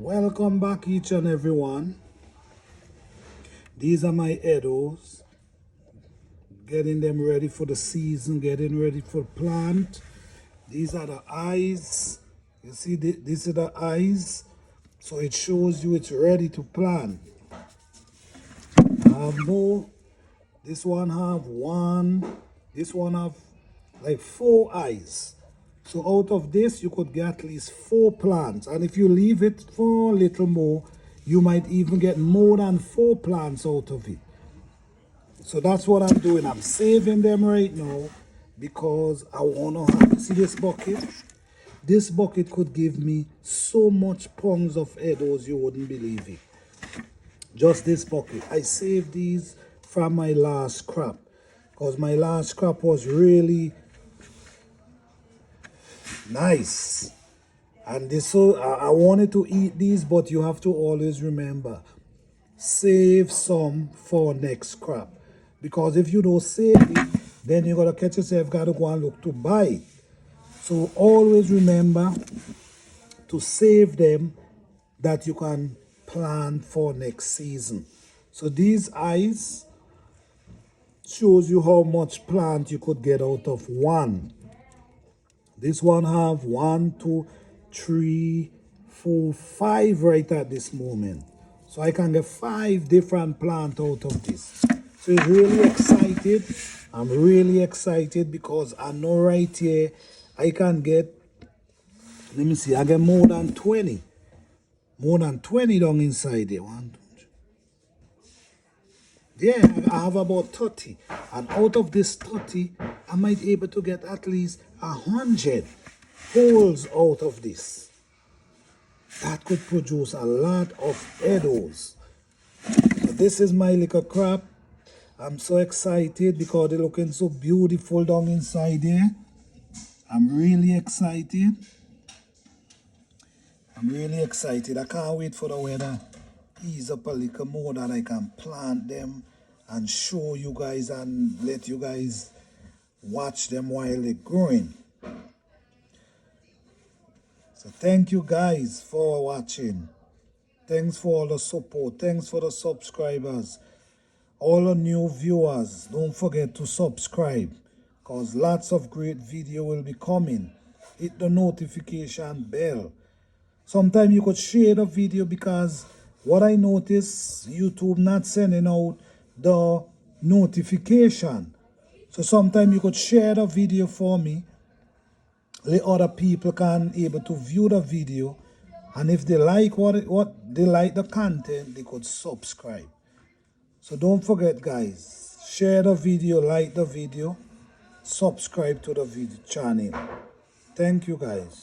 Welcome back each and everyone. These are my Edoes. Getting them ready for the season, getting ready for plant. These are the eyes. You see, these are the eyes. So it shows you it's ready to plant. I have more. This one have one. This one have like 4 eyes. So out of this, you could get at least 4 plants. And if you leave it for a little more, you might even get more than 4 plants out of it. So that's what I'm doing. I'm saving them right now because I want to have, see this bucket? This bucket could give me so much pounds of Edoes you wouldn't believe it. Just this bucket. I saved these from my last crop because my last crop was really nice. And this, so I wanted to eat these, but you have to always remember, save some for next crop. Because if you don't save it, then you're going to catch yourself, got to go and look to buy it. So always remember to save them that you can plant for next season. So these eyes shows you how much plant you could get out of one. This one have 1, 2, 3, 4, 5 right at this moment. So I can get 5 different plants out of this. So it's really excited. I'm really excited because I know right here I can get, let me see, I get more than 20. More than 20 down inside there. 1, 2, 3. Yeah, I have about 30. And out of this 30, I might be able to get at least 100 holes out of this. That could produce a lot of Edoes. So this is my little crop. I'm so excited because they're looking so beautiful down inside there. I'm really excited. I'm really excited. I can't wait for the weather ease up a little more that I can plant them and show you guys and let you guys watch them while they're growing. So thank you guys for watching. Thanks for all the support. Thanks for the subscribers. All the new viewers, don't forget to subscribe because lots of great video will be coming. Hit the notification bell. Sometimes you could share the video because what I notice, YouTube not sending out the notification. So sometimes you could share the video for me. Let other people can able to view the video. And if they like what they like the content, they could subscribe. So don't forget guys, share the video, like the video, subscribe to the video channel. Thank you guys.